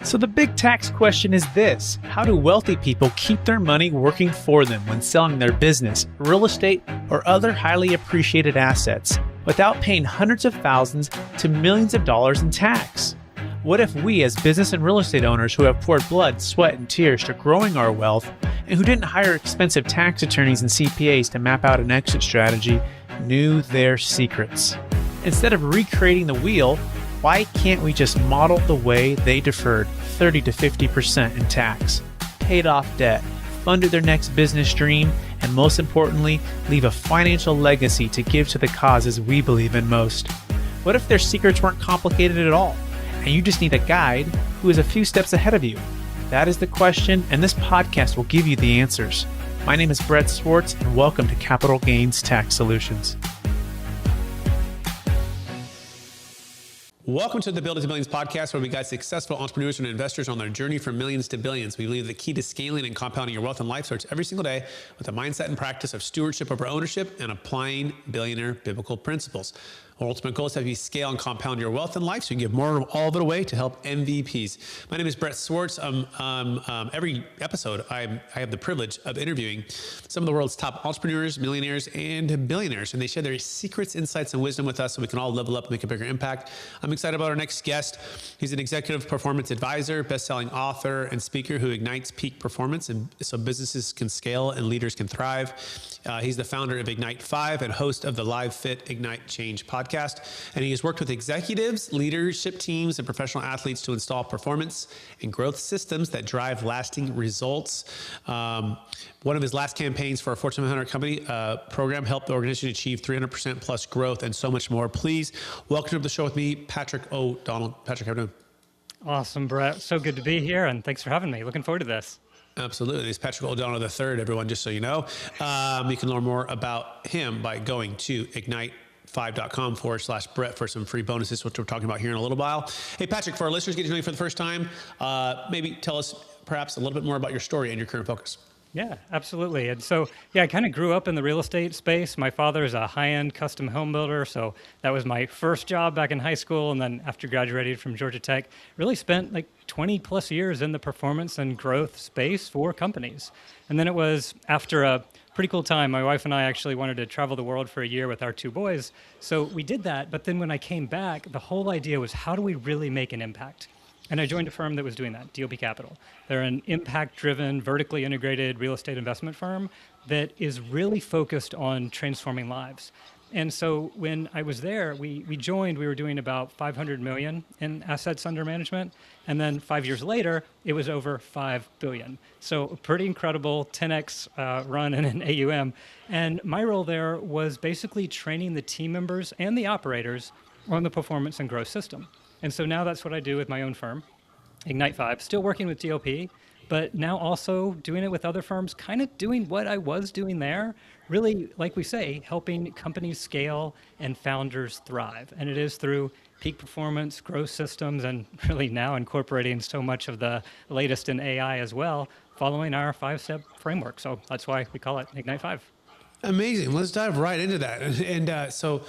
So the big tax question is this: how do wealthy people keep their money working for them when selling their business, real estate, or other highly appreciated assets without paying hundreds of thousands to millions of dollars in tax? What if we, as business and real estate owners who have poured blood, sweat, and tears to growing our wealth, and who didn't hire expensive tax attorneys and CPAs to map out an exit strategy, knew their secrets? Instead of recreating the wheel, why can't we just model the way they deferred 30 to 50% in tax, paid off debt, funded their next business dream, and most importantly, leave a financial legacy to give to the causes we believe in most? What if their secrets weren't complicated at all, and you just need a guide who is a few steps ahead of you? That is the question, and this podcast will give you the answers. My name is Brett Swarts, and welcome to Capital Gains Tax Solutions. Welcome to the Build to Billions podcast, where we guide successful entrepreneurs and investors on their journey from millions to billions. We believe the key to scaling and compounding your wealth and life starts every single day with a mindset and practice of stewardship over ownership and applying billionaire biblical principles. Our ultimate goal is to have you scale and compound your wealth and life so you can give more of all of it away to help MVPs. My name is Brett Swarts. Every episode, I have the privilege of interviewing some of the world's top entrepreneurs, millionaires, and billionaires, and they share their secrets, insights, and wisdom with us so we can all level up and make a bigger impact. I'm excited about our next guest. He's an executive performance advisor, best-selling author, and speaker who ignites peak performance and so businesses can scale and leaders can thrive. He's the founder of Ignite 5 and host of the Live Fit Ignite Change podcast. And he has worked with executives, leadership teams, and professional athletes to install performance and growth systems that drive lasting results. One of his last campaigns for a Fortune 100 company program helped the organization achieve 300% plus growth and so much more. Please welcome to the show with me, Patrick O'Donnell. Patrick, how are you doing? Awesome, Brett. So good to be here, and thanks for having me. Looking forward to this. Absolutely. It's Patrick O'Donnell III, everyone, just so you know. You can learn more about him by going to ignite5.com/Brett for some free bonuses, which we're talking about here in a little while. Hey, Patrick, for our listeners getting to know you for the first time, maybe tell us perhaps a little bit more about your story and your current focus. Yeah, absolutely. And so, I kind of grew up in the real estate space. My father is a high-end custom home builder, so that was my first job back in high school. And then after graduated from Georgia Tech, really spent like 20 plus years in the performance and growth space for companies. And then it was after a pretty cool time. My wife and I actually wanted to travel the world for a year with our two boys. So we did that. But then when I came back, the whole idea was, how do we really make an impact? And I joined a firm that was doing that, DOP Capital. They're an impact-driven, vertically integrated real estate investment firm that is really focused on transforming lives. And so when I was there, we were doing about 500 million in assets under management. And then 5 years later, it was over 5 billion. So a pretty incredible 10x run in an AUM. And my role there was basically training the team members and the operators on the performance and growth system. And so now that's what I do with my own firm, Ignite 5, still working with DOP, but now also doing it with other firms, kind of doing what I was doing there, really, like we say, helping companies scale and founders thrive. And it is through peak performance, growth systems, and really now incorporating so much of the latest in AI as well, following our 5-step framework. So that's why we call it Ignite 5. Amazing. Let's dive right into that. And so,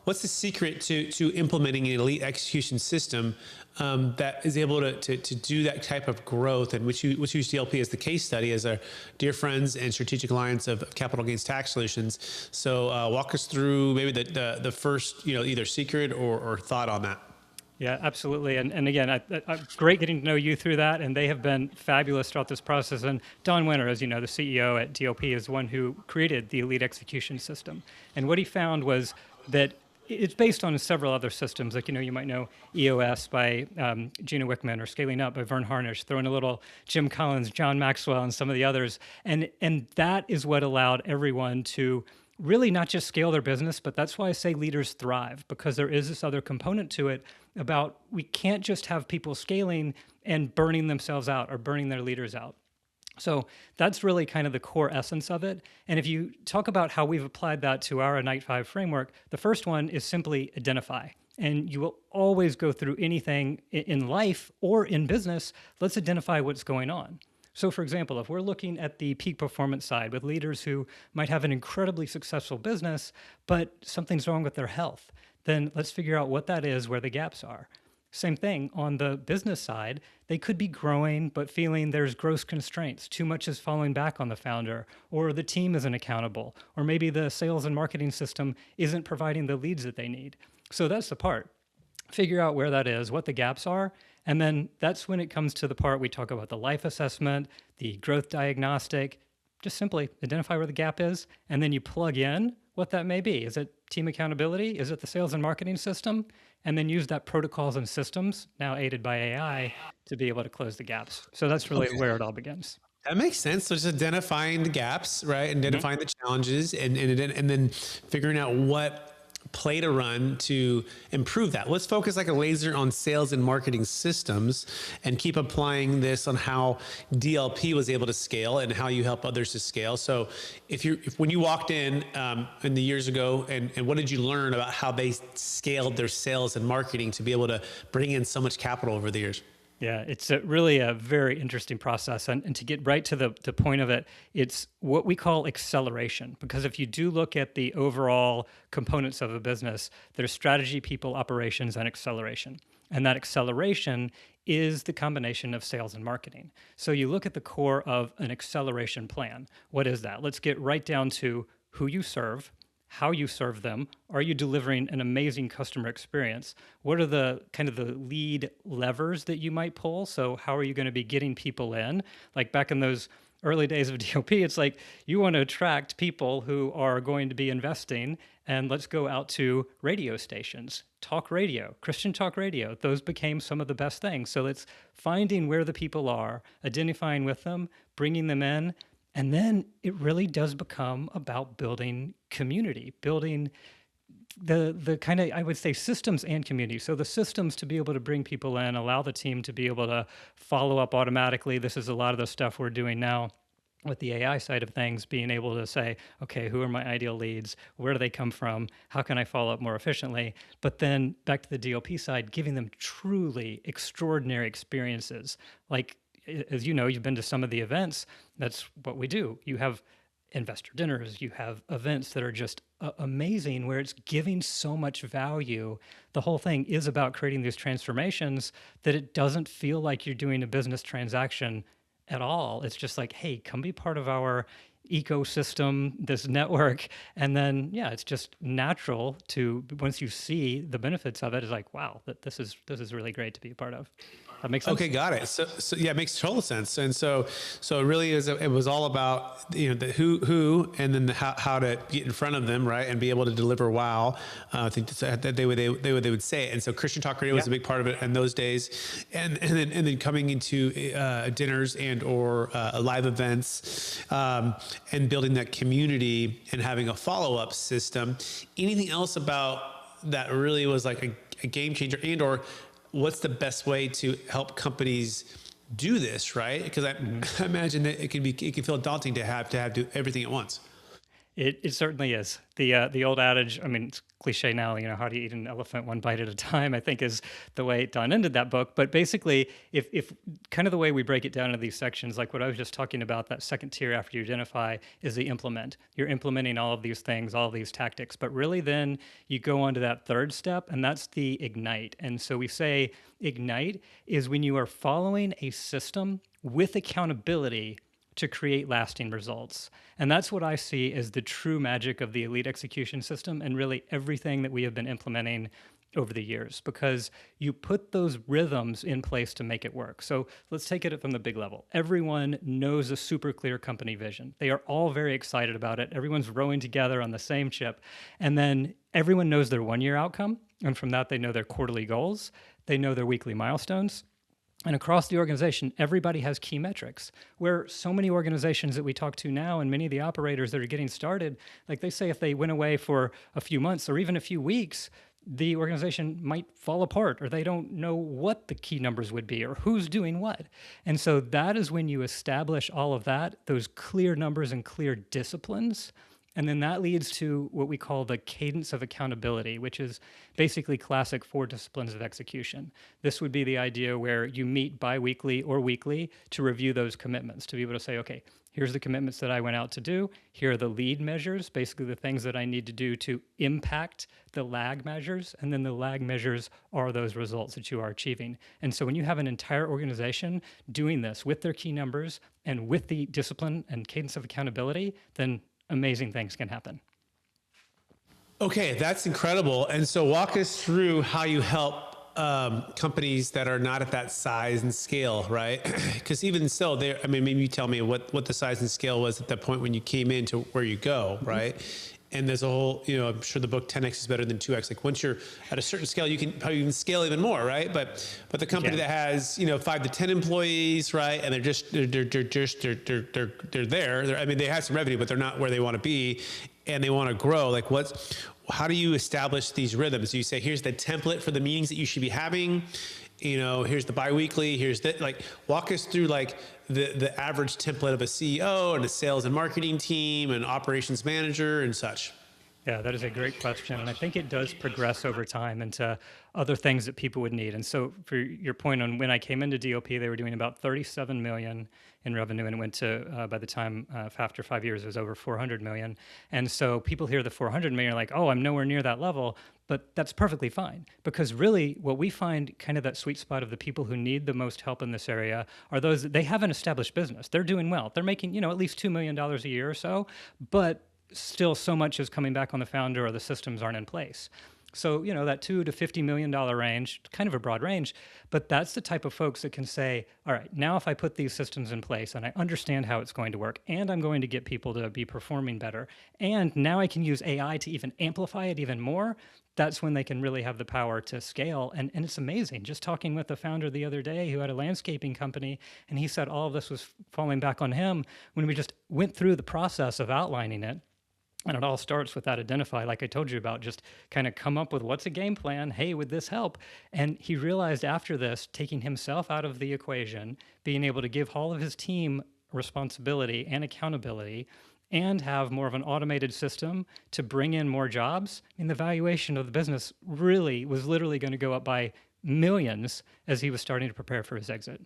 what's the secret to implementing an elite execution system that is able to do that type of growth, and which use DLP as the case study as our dear friends and strategic alliance of Capital Gains Tax Solutions? So walk us through maybe the first, either secret or thought on that. Yeah, absolutely. And again, it's great getting to know you through that. And they have been fabulous throughout this process. And Don Winter, as you know, the CEO at DOP, is the one who created the elite execution system. And what he found was that it's based on several other systems, like, you might know EOS by Gina Wickman, or Scaling Up by Vern Harnish, throw in a little Jim Collins, John Maxwell, and some of the others. And that is what allowed everyone to really not just scale their business, but that's why I say leaders thrive, because there is this other component to it about, we can't just have people scaling and burning themselves out or burning their leaders out. So that's really kind of the core essence of it. And if you talk about how we've applied that to our Ignite 5 framework, the first one is simply identify. And you will always go through anything in life or in business, let's identify what's going on. So for example, if we're looking at the peak performance side with leaders who might have an incredibly successful business, but something's wrong with their health, then let's figure out what that is, where the gaps are. Same thing on the business side. They could be growing, but feeling there's gross constraints. Too much is falling back on the founder, or the team isn't accountable, or maybe the sales and marketing system isn't providing the leads that they need. So that's the part. Figure out where that is, what the gaps are, and then that's when it comes to the part we talk about the life assessment, the growth diagnostic. Just simply identify where the gap is, and then you plug in what that may be. Is it team accountability? Is it the sales and marketing system? And then use that protocols and systems, now aided by AI, to be able to close the gaps. So that's really where it all begins. That makes sense. So just identifying the gaps, right? Identifying the challenges and then figuring out what play to run to improve that. Let's focus like a laser on sales and marketing systems and keep applying this on how DLP was able to scale and how you help others to scale. So when you walked in the years ago, and what did you learn about how they scaled their sales and marketing to be able to bring in so much capital over the years? Yeah, it's really a very interesting process. And to get right to the point of it, it's what we call acceleration. Because if you do look at the overall components of a business, there's strategy, people, operations, and acceleration. And that acceleration is the combination of sales and marketing. So you look at the core of an acceleration plan. What is that? Let's get right down to who you serve, how you serve them. Are you delivering an amazing customer experience? What are the kind of the lead levers that you might pull? So how are you going to be getting people in? Like back in those early days of DOP, it's like you want to attract people who are going to be investing, and let's go out to radio stations, talk radio, Christian talk radio. Those became some of the best things. So it's finding where the people are, identifying with them, bringing them in. And then it really does become about building community, building the kind of, I would say, systems and community. So the systems to be able to bring people in, allow the team to be able to follow up automatically. This is a lot of the stuff we're doing now with the AI side of things, being able to say, okay, who are my ideal leads? Where do they come from? How can I follow up more efficiently? But then back to the DLP side, giving them truly extraordinary experiences. Like, as you know, you've been to some of the events. That's what we do. You have investor dinners, you have events that are just amazing, where it's giving so much value. The whole thing is about creating these transformations that it doesn't feel like you're doing a business transaction at all. It's just like, hey, come be part of our ecosystem, this network. And then, yeah, it's just natural to, once you see the benefits of it, it's like, wow, this is really great to be a part of. That makes sense. Okay, got it. So yeah, it makes total sense. And so it really is. It was all about the who, and then the how to get in front of them, right, and be able to deliver wow. I think that they would say it. And so Christian Talk Radio was a big part of it in those days, and then coming into dinners and or live events, and building that community and having a follow up system. Anything else about that really was like a game changer, and or what's the best way to help companies do this, right? Because I imagine that it can feel daunting to have to do everything at once. It certainly is. The old adage, I mean, it's cliche now, how do you eat an elephant one bite at a time, I think is the way Don ended that book. But basically, if kind of the way we break it down into these sections, like what I was just talking about, that second tier after you identify is the implement. You're implementing all of these things, all of these tactics, but really then you go on to that third step, and that's the ignite. And so we say ignite is when you are following a system with accountability to create lasting results. And that's what I see as the true magic of the elite execution system, and really everything that we have been implementing over the years, because you put those rhythms in place to make it work. So let's take it from the big level. Everyone knows a super clear company vision. They are all very excited about it. Everyone's rowing together on the same ship. And then everyone knows their 1 year outcome. And from that, they know their quarterly goals. They know their weekly milestones. And across the organization, everybody has key metrics, where so many organizations that we talk to now, and many of the operators that are getting started, like they say if they went away for a few months or even a few weeks, the organization might fall apart, or they don't know what the key numbers would be or who's doing what. And so that is when you establish all of that, those clear numbers and clear disciplines. And then that leads to what we call the cadence of accountability, which is basically classic 4 disciplines of execution. This would be the idea where you meet biweekly or weekly to review those commitments, to be able to say, okay, here's the commitments that I went out to do. Here are the lead measures, basically the things that I need to do to impact the lag measures. And then the lag measures are those results that you are achieving. And so when you have an entire organization doing this with their key numbers and with the discipline and cadence of accountability, then amazing things can happen. Okay, that's incredible. And so walk us through how you help companies that are not at that size and scale, right? Because even so, maybe you tell me what the size and scale was at that point when you came into where you go, right? And there's a whole, I'm sure the book 10X is better than 2X. Like once you're at a certain scale, you can probably even scale even more, right? But the company that has, 5 to 10 employees, right? And they're there. They have some revenue, but they're not where they want to be, and they want to grow. Like how do you establish these rhythms? You say, here's the template for the meetings that you should be having. Here's the biweekly, here's walk us through the average template of a CEO and a sales and marketing team and operations manager and such. Yeah, that is a great question. And I think it does progress over time into other things that people would need. And so for your point on when I came into DOP, they were doing about 37 million in revenue, and it went to, by the time after 5 years, it was over 400 million. And so people hear the 400 million like, oh, I'm nowhere near that level. But that's perfectly fine, because really what we find kind of that sweet spot of the people who need the most help in this area are those that they have an established business. They're doing well. They're making, at least $2 million a year or so, but still so much is coming back on the founder or the systems aren't in place. So, that $2 to $50 million range, kind of a broad range, but that's the type of folks that can say, all right, now if I put these systems in place and I understand how it's going to work, and I'm going to get people to be performing better, and now I can use AI to even amplify it even more, that's when they can really have the power to scale. And it's amazing. Just talking with the founder the other day who had a landscaping company, and he said all of this was falling back on him when we just went through the process of outlining it. And it all starts with that identify, like I told you about, just kind of come up with what's a game plan. Hey, would this help? And he realized after this, taking himself out of the equation, being able to give all of his team responsibility and accountability, and have more of an automated system to bring in more jobs, the valuation of the business really was literally going to go up by millions as he was starting to prepare for his exit.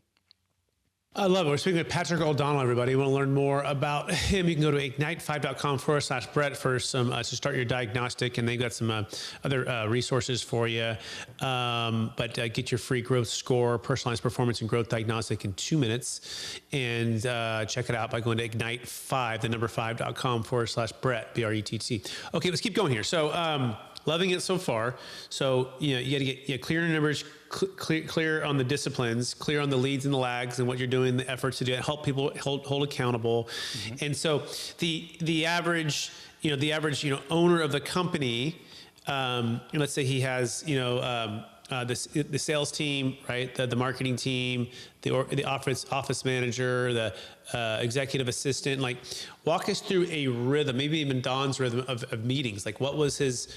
I love it. We're speaking with Patrick O'Donnell, everybody. You want to learn more about him, you can go to ignite5.com/Brett for some, to start your diagnostic, and they've got some other resources for you. But get your free growth score, personalized performance and growth diagnostic in 2 minutes. And check it out by going to ignite5, the number 5.com/Brett, B-R-E-T-T. Okay, let's keep going here. So, loving it so far. So, you got to get clear on your numbers, clear on the disciplines, clear on the leads and the lags and what you're doing, the efforts to do it, help people hold accountable. Mm-hmm. And so the average owner of the company, let's say he has, the sales team, right? The marketing team, the office manager, the executive assistant. Like, walk us through a rhythm, maybe even Don's rhythm of meetings. Like, what was his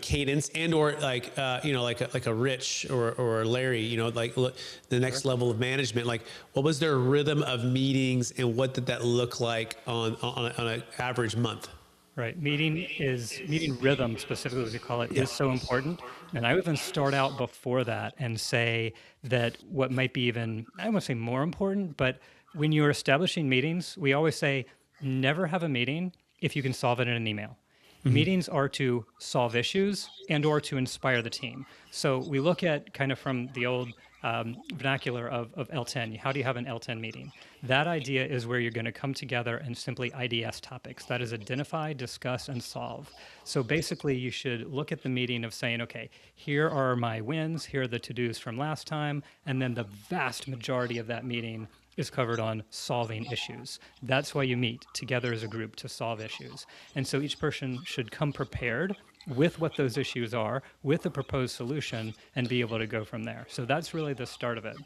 cadence, and or like a Rich or Larry, like the next level of management. Like, what was their rhythm of meetings, and what did that look like on an average month? Right. Meeting rhythm, specifically as we call it, is so important. And I would even start out before that and say that what might be even, I don't want to say more important, but when you're establishing meetings, we always say never have a meeting if you can solve it in an email. Mm-hmm. Meetings are to solve issues and or to inspire the team. So we look at kind of from the old vernacular of L10. How do you have an L10 meeting? That idea is where you're going to come together and simply IDS topics. That is identify, discuss, and solve. So basically, you should look at the meeting of saying, okay, here are my wins, here are the to-dos from last time, and then the vast majority of that meeting is covered on solving issues. That's why you meet together as a group to solve issues. And so each person should come prepared with what those issues are, with the proposed solution, and be able to go from there. So that's really the start of it.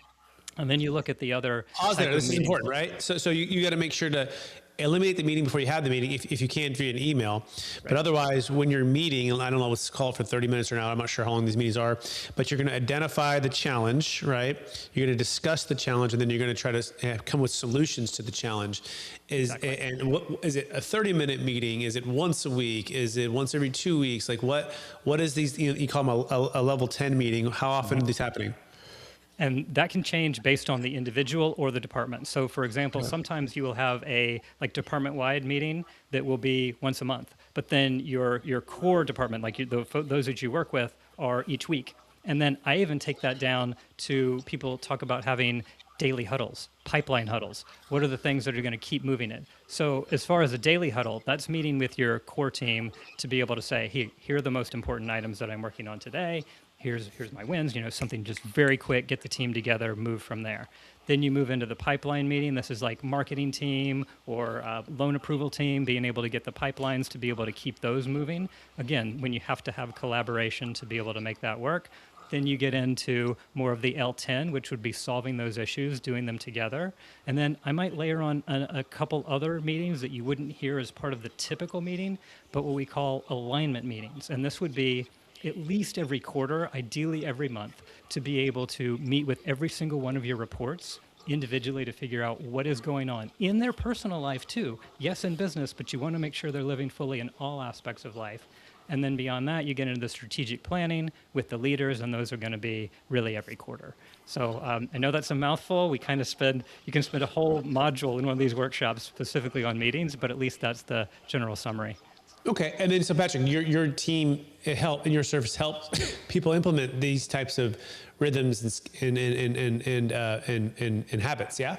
And then you look at the other. Pause there. This is important, right? So you got to make sure to eliminate the meeting before you have the meeting if you can via an email. Right. But otherwise, when you're meeting, and I don't know, let's call it for 30 minutes or an hour, I'm not sure how long these meetings are, but you're going to identify the challenge, right? You're going to discuss the challenge, and then you're going to try to come with solutions to the challenge. Exactly. And what is it, a 30-minute meeting? Is it once a week? Is it once every 2 weeks? Like what is these, you call them a level 10 meeting? How often is this happening? And that can change based on the individual or the department. So for example, sometimes you will have a department-wide meeting that will be once a month, but then your core department, like those that you work with, are each week. And then I even take that down to people talk about having daily huddles, pipeline huddles. What are the things that are going to keep moving it? So as far as a daily huddle, that's meeting with your core team to be able to say, hey, here are the most important items that I'm working on today. Here's my wins, something just very quick, get the team together, move from there. Then you move into the pipeline meeting. This is like marketing team or loan approval team, being able to get the pipelines to be able to keep those moving. Again, when you have to have collaboration to be able to make that work. Then you get into more of the L10, which would be solving those issues, doing them together. And then I might layer on a couple other meetings that you wouldn't hear as part of the typical meeting, but what we call alignment meetings. And this would be at least every quarter, ideally every month, to be able to meet with every single one of your reports individually to figure out what is going on in their personal life too. Yes, in business, but you want to make sure they're living fully in all aspects of life. And then beyond that, you get into the strategic planning with the leaders, and those are going to be really every quarter. So I know that's a mouthful. You can spend a whole module in one of these workshops specifically on meetings, but at least that's the general summary. Okay, and then so Patrick, your team and your service helps people implement these types of rhythms and habits. Yeah.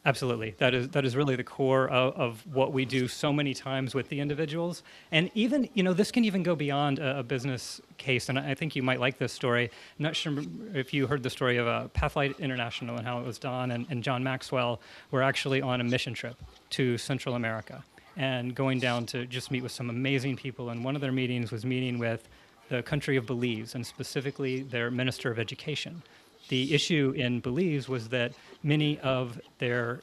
Absolutely. That is really the core of what we do so many times with the individuals. And even, this can even go beyond a business case. And I think you might like this story. I'm not sure if you heard the story of Pathlight International and how it was done. And John Maxwell were actually on a mission trip to Central America and going down to just meet with some amazing people. And one of their meetings was meeting with the country of Belize, and specifically their Minister of Education. The issue in Belize was that many of their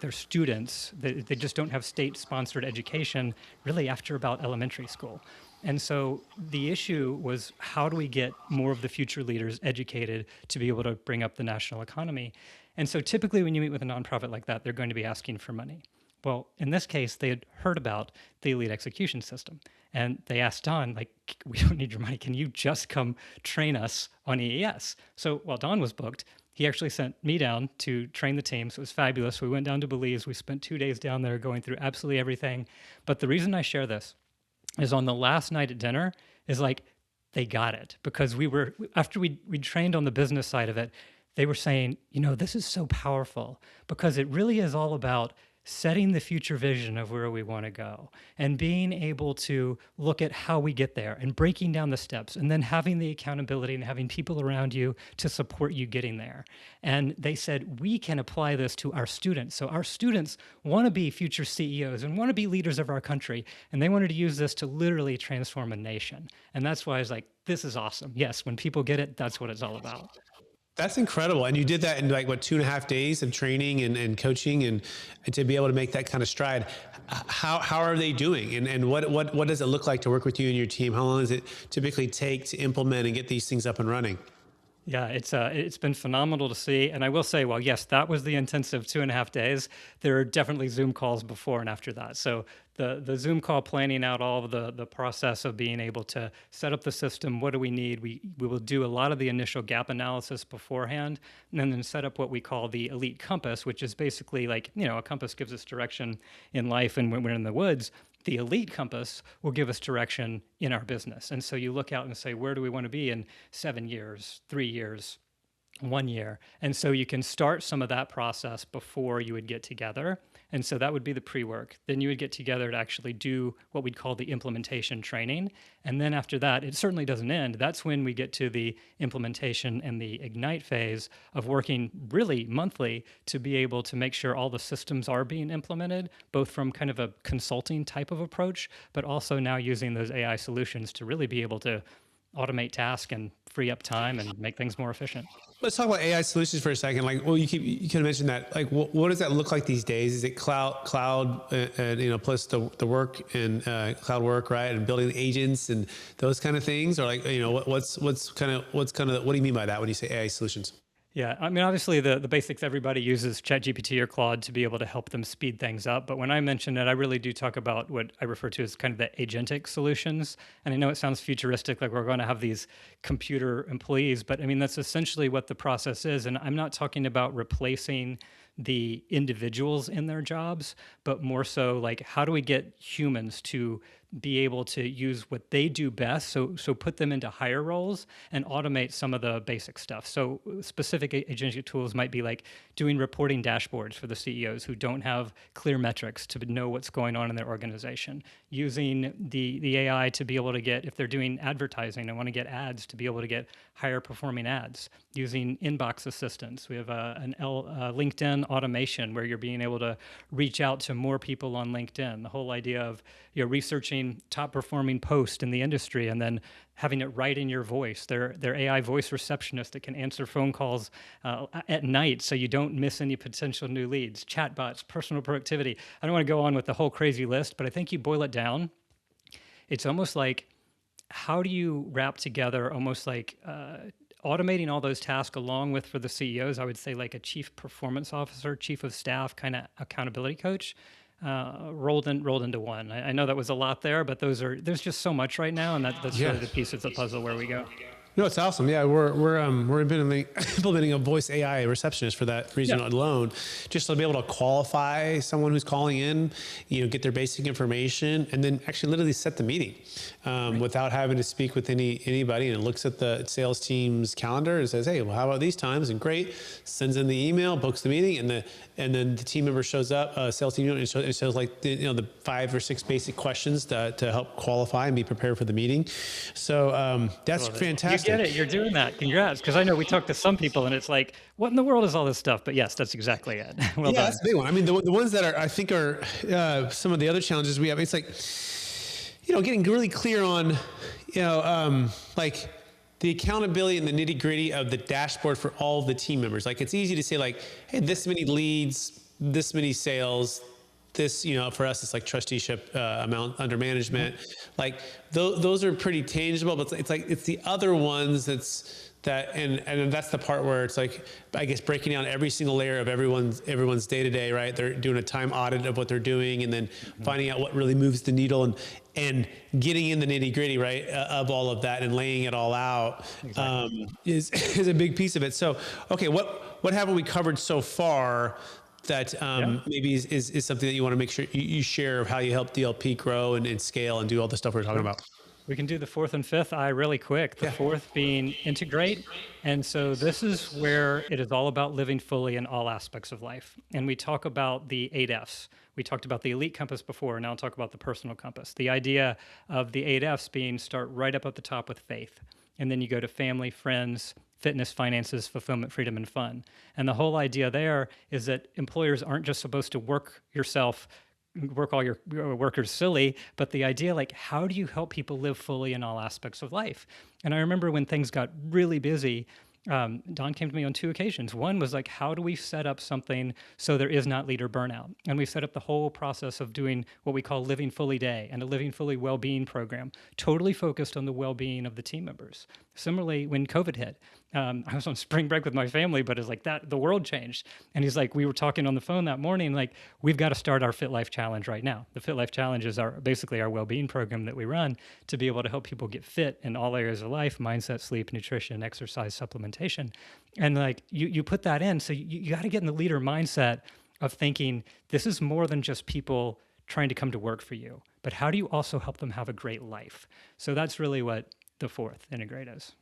students, they just don't have state-sponsored education really after about elementary school. And so the issue was, how do we get more of the future leaders educated to be able to bring up the national economy? And so typically when you meet with a nonprofit like that, they're going to be asking for money. Well, in this case, they had heard about the elite execution system. And they asked Don, we don't need your money. Can you just come train us on EES? So while Don was booked, he actually sent me down to train the team. So it was fabulous. We went down to Belize. We spent 2 days down there going through absolutely everything. But the reason I share this is on the last night at dinner is they got it. Because after we trained on the business side of it, they were saying, this is so powerful because it really is all about setting the future vision of where we want to go and being able to look at how we get there and breaking down the steps and then having the accountability and having people around you to support you getting there. And they said, we can apply this to our students. So our students want to be future CEOs and want to be leaders of our country. And they wanted to use this to literally transform a nation. And that's why I was like, this is awesome. Yes, when people get it, that's what it's all about. That's incredible. And you did that in 2.5 days of training and coaching and to be able to make that kind of stride. How are they doing? And what does it look like to work with you and your team? How long does it typically take to implement and get these things up and running? Yeah, it's been phenomenal to see. And I will say, well, yes, that was the intensive 2.5 days. There are definitely Zoom calls before and after that. So the Zoom call, planning out all of the process of being able to set up the system, what do we need? We will do a lot of the initial gap analysis beforehand, and then set up what we call the Elite Compass, which is basically a compass gives us direction in life and when we're in the woods. The Elite Compass will give us direction in our business. And so you look out and say, where do we want to be in 7 years, 3 years, 1 year? And so you can start some of that process before you would get together. And so that would be the pre-work. Then you would get together to actually do what we'd call the implementation training. And then after that, it certainly doesn't end. That's when we get to the implementation and the ignite phase of working really monthly to be able to make sure all the systems are being implemented, both from kind of a consulting type of approach, but also now using those AI solutions to really be able to automate tasks and free up time and make things more efficient. Let's talk about AI solutions for a second. Like, well, you kind of mentioned that. Like, what does that look like these days? Is it cloud, plus the work and cloud work, right? And building agents and those kind of things, or like, what do you mean by that when you say AI solutions? Yeah, I mean, obviously the basics, everybody uses ChatGPT or Claude to be able to help them speed things up. But when I mention it, I really do talk about what I refer to as kind of the agentic solutions. And I know it sounds futuristic, like we're going to have these computer employees, but I mean, that's essentially what the process is. And I'm not talking about replacing the individuals in their jobs, but more so like how do we get humans to be able to use what they do best, so put them into higher roles and automate some of the basic stuff. So specific agentic tools might be like doing reporting dashboards for the CEOs who don't have clear metrics to know what's going on in their organization, using the AI to be able to get, if they're doing advertising and want to get ads, to be able to get higher performing ads, using inbox assistants. We have an LinkedIn automation where you're being able to reach out to more people on LinkedIn. The whole idea of researching top performing posts in the industry and then having it right in your voice. Their AI voice receptionist that can answer phone calls at night so you don't miss any potential new leads. Chatbots, personal productivity. I don't want to go on with the whole crazy list, but I think you boil it down. It's almost like, how do you wrap together almost like automating all those tasks along with, for the CEOs, I would say like a chief performance officer, chief of staff, kind of accountability coach, rolled into one. I know that was a lot there, but there's just so much right now, and that's really the piece of the puzzle where we go. No, it's awesome. Yeah, we're implementing a voice AI receptionist for that reason alone, just to be able to qualify someone who's calling in, get their basic information, and then actually literally set the meeting without having to speak with anybody. And it looks at the sales team's calendar and says, "Hey, well, how about these times?" And great, sends in the email, books the meeting, and then the team member shows up, sales team, and it shows like the 5 or 6 basic questions to help qualify and be prepared for the meeting. So that's fantastic. You get it. You're doing that. Congrats. Because I know we talk to some people and it's like, what in the world is all this stuff? But yes, that's exactly it. Well done. That's a big one. I mean, the ones that I think are some of the other challenges we have, it's like, getting really clear on, like the accountability and the nitty gritty of the dashboard for all of the team members. Like, it's easy to say like, hey, this many leads, this many sales, this, for us, it's like trusteeship amount under management. Like those are pretty tangible, but it's the other ones and that's the part where it's like, I guess, breaking down every single layer of everyone's day to day, right? They're doing a time audit of what they're doing, and then finding out what really moves the needle, and getting in the nitty gritty, right, of all of that and laying it all out. Exactly. Is a big piece of it. So, okay, what haven't we covered so far that maybe is something that you want to make sure you share of how you help DLP grow and scale and do all the stuff we're talking about? We can do the fourth and fifth I really quick. The fourth being integrate. And so this is where it is all about living fully in all aspects of life. And we talk about the 8 Fs. We talked about the elite compass before, and now I'll talk about the personal compass. The idea of the 8 Fs being start right up at the top with faith. And then you go to family, friends, fitness, finances, fulfillment, freedom, and fun. And the whole idea there is that employers aren't just supposed to work all your workers silly, but the idea, like, how do you help people live fully in all aspects of life? And I remember when things got really busy, Don came to me on 2 occasions. One was like, how do we set up something so there is not leader burnout? And we set up the whole process of doing what we call Living Fully Day and a Living Fully Well-Being program, totally focused on the well-being of the team members. Similarly, when COVID hit, I was on spring break with my family, but it's like that, the world changed. And he's like, we were talking on the phone that morning, like, we've got to start our Fit Life Challenge right now. The Fit Life Challenge is basically our well-being program that we run to be able to help people get fit in all areas of life: mindset, sleep, nutrition, exercise, supplementation. And like, you put that in, so you got to get in the leader mindset of thinking, this is more than just people trying to come to work for you, but how do you also help them have a great life? So that's really what the fourth integrate is.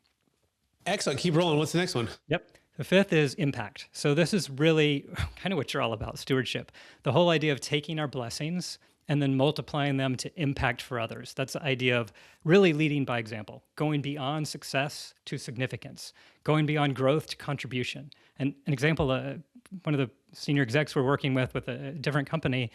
Excellent. Keep rolling. What's the next one? Yep. The fifth is impact. So this is really kind of what you're all about, stewardship. The whole idea of taking our blessings and then multiplying them to impact for others. That's the idea of really leading by example, going beyond success to significance, going beyond growth to contribution. And an example one of the senior execs we're working with a different company,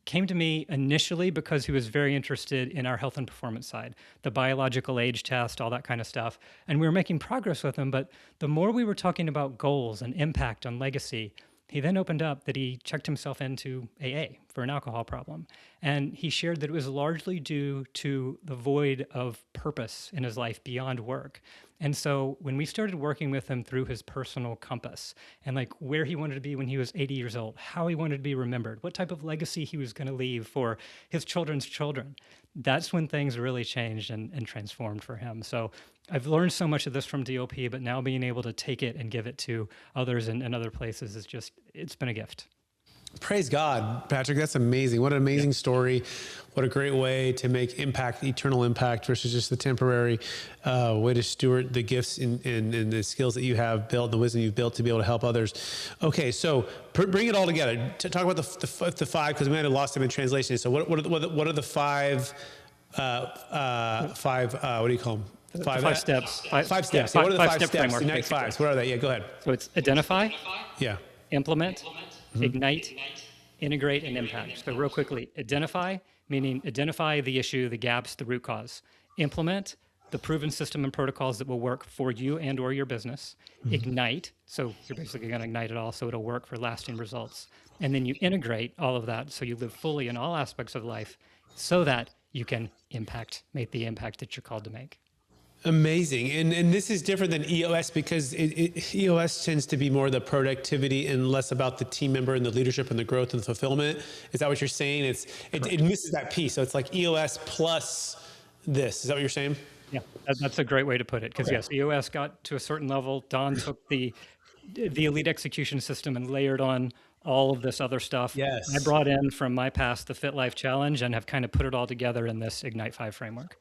came to me initially because he was very interested in our health and performance side, the biological age test, all that kind of stuff. And we were making progress with him. But the more we were talking about goals and impact on legacy, he then opened up that he checked himself into AA for an alcohol problem. And he shared that it was largely due to the void of purpose in his life beyond work. And so when we started working with him through his personal compass and like where he wanted to be when he was 80 years old, how he wanted to be remembered, what type of legacy he was going to leave for his children's children, that's when things really changed and transformed for him. So I've learned so much of this from DOP, but now being able to take it and give it to others and other places is just, it's been a gift. Praise God, Patrick. That's amazing. What an amazing story. What a great way to make impact, eternal impact versus just the temporary way to steward the gifts and the skills that you have built, the wisdom you've built to be able to help others. Okay, so bring it all together. Talk about the five, because we might have lost them in translation. So what are the five, what do you call them? Five steps. Five steps. What are the five steps? Ignite fives. What are they? Yeah, go ahead. So it's identify, implement, ignite, integrate, and impact. So real quickly, identify, meaning identify the issue, the gaps, the root cause. Implement, the proven system and protocols that will work for you and or your business. Ignite, so you're basically going to ignite it all so it'll work for lasting results. And then you integrate all of that so you live fully in all aspects of life so that you can make the impact that you're called to make. Amazing. And this is different than EOS because EOS tends to be more the productivity and less about the team member and the leadership and the growth and the fulfillment. Is that what you're saying? It misses that piece. So it's like EOS plus this. Is that what you're saying? Yeah, that's a great way to put it. Because yes, EOS got to a certain level. Don took the elite execution system and layered on all of this other stuff. Yes. I brought in from my past the Fit Life Challenge and have kind of put it all together in this Ignite 5 framework.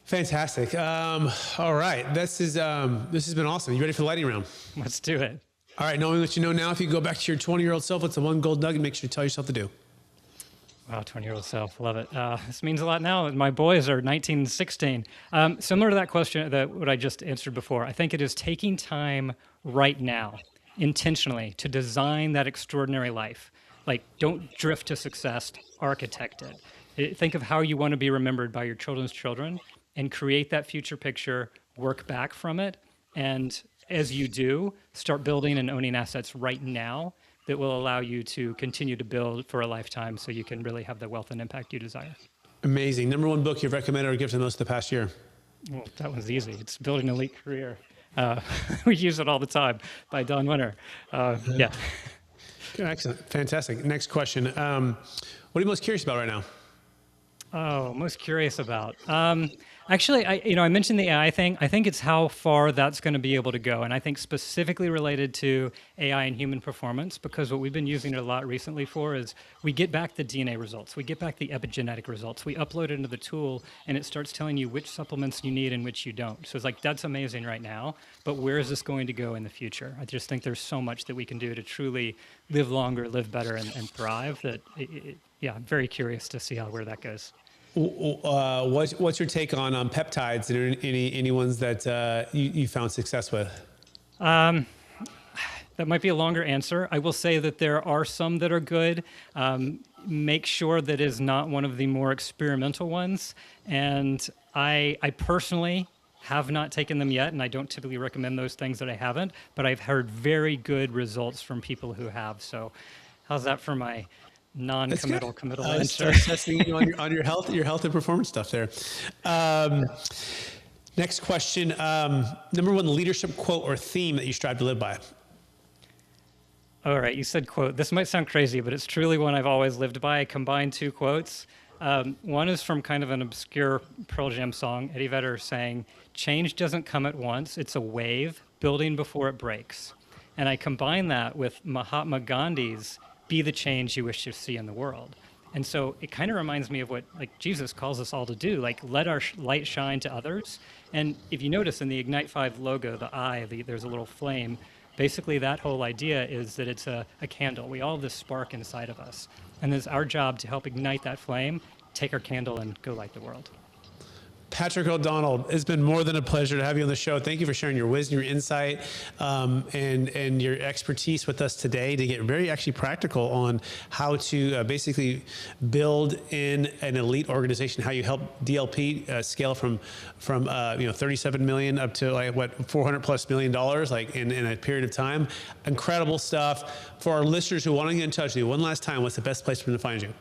Fantastic. All right. This has been awesome. You ready for the lightning round? Let's do it. All right. Knowing what you know now, if you go back to your 20-year-old self, what's the one gold nugget make sure you tell yourself to do? Wow, 20-year-old self. Love it. This means a lot now. My boys are 19 and 16. Similar to that question, what I just answered before, I think it is taking time right now, intentionally, to design that extraordinary life. Like, don't drift to success, architect it. Think of how you want to be remembered by your children's children and create that future picture, work back from it. And as you do, start building and owning assets right now that will allow you to continue to build for a lifetime so you can really have the wealth and impact you desire. Amazing. Number one book you've recommended or gifted the most the past year? Well, that one's easy. It's Building an Elite Career. We use it all the time by Don Winter. Yeah. Good, excellent. Fantastic. Next question. What are you most curious about right now? Oh, most curious about. Actually, I mentioned the AI thing. I think it's how far that's going to be able to go. And I think specifically related to AI and human performance, because what we've been using it a lot recently for is we get back the DNA results. We get back the epigenetic results. We upload it into the tool and it starts telling you which supplements you need and which you don't. So it's like, that's amazing right now, but where is this going to go in the future? I just think there's so much that we can do to truly live longer, live better, and thrive that, I'm very curious to see where that goes. What's your take on peptides? Are there any ones that you found success with? That might be a longer answer. I will say that there are some that are good. Make sure that is not one of the more experimental ones. And I personally have not taken them yet, and I don't typically recommend those things that I haven't, but I've heard very good results from people who have. So how's that for my non-committal answer? Testing on your health and performance stuff there. Next question. Number one leadership quote or theme that you strive to live by. All right, you said quote. This might sound crazy, but it's truly one I've always lived by. I combined two quotes. One is from kind of an obscure Pearl Jam song, Eddie Vedder saying, "Change doesn't come at once. It's a wave building before it breaks." And I combine that with Mahatma Gandhi's "Be the change you wish to see in the world." And so it kind of reminds me of what Jesus calls us all to do, let our light shine to others. And if you notice in the Ignite 5 logo, the eye, there's a little flame. Basically, that whole idea is that it's a candle. We all have this spark inside of us. And it's our job to help ignite that flame, take our candle, and go light the world. Patrick O'Donnell, it's been more than a pleasure to have you on the show. Thank you for sharing your wisdom, your insight, and your expertise with us today to get very actually practical on how to basically build in an elite organization, how you help DLP scale from 37 million up to like what $400+ million like in a period of time. Incredible stuff. For our listeners who want to get in touch with you, one last time, what's the best place for them to find you?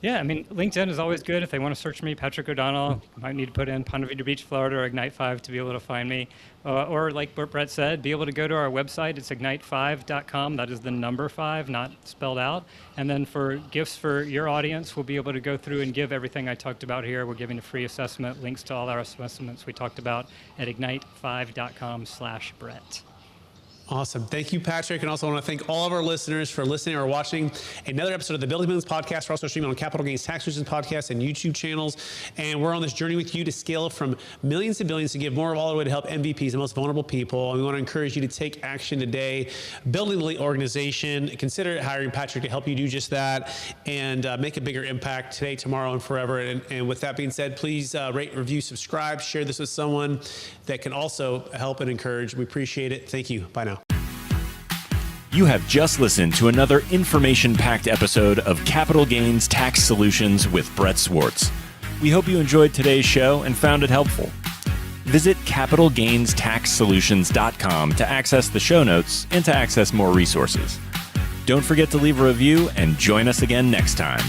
Yeah, I mean, LinkedIn is always good. If they want to search me, Patrick O'Donnell, might need to put in Ponte Vedra Beach, Florida, or Ignite 5 to be able to find me. Or like Brett said, be able to go to our website. It's ignite5.com. That is the number 5, not spelled out. And then for gifts for your audience, we'll be able to go through and give everything I talked about here. We're giving a free assessment, links to all our assessments we talked about at ignite5.com/Brett. Awesome. Thank you, Patrick. And also want to thank all of our listeners for listening or watching another episode of the Building Millions podcast. We're also streaming on Capital Gains Tax Solutions podcast and YouTube channels. And we're on this journey with you to scale from millions to billions to give more of all the way to help MVPs, the most vulnerable people. And we want to encourage you to take action today, building the elite organization. Consider hiring Patrick to help you do just that and make a bigger impact today, tomorrow, and forever. And with that being said, please rate, review, subscribe, share this with someone that can also help and encourage. We appreciate it. Thank you. Bye now. You have just listened to another information-packed episode of Capital Gains Tax Solutions with Brett Swarts. We hope you enjoyed today's show and found it helpful. Visit capitalgainstaxsolutions.com to access the show notes and to access more resources. Don't forget to leave a review and join us again next time.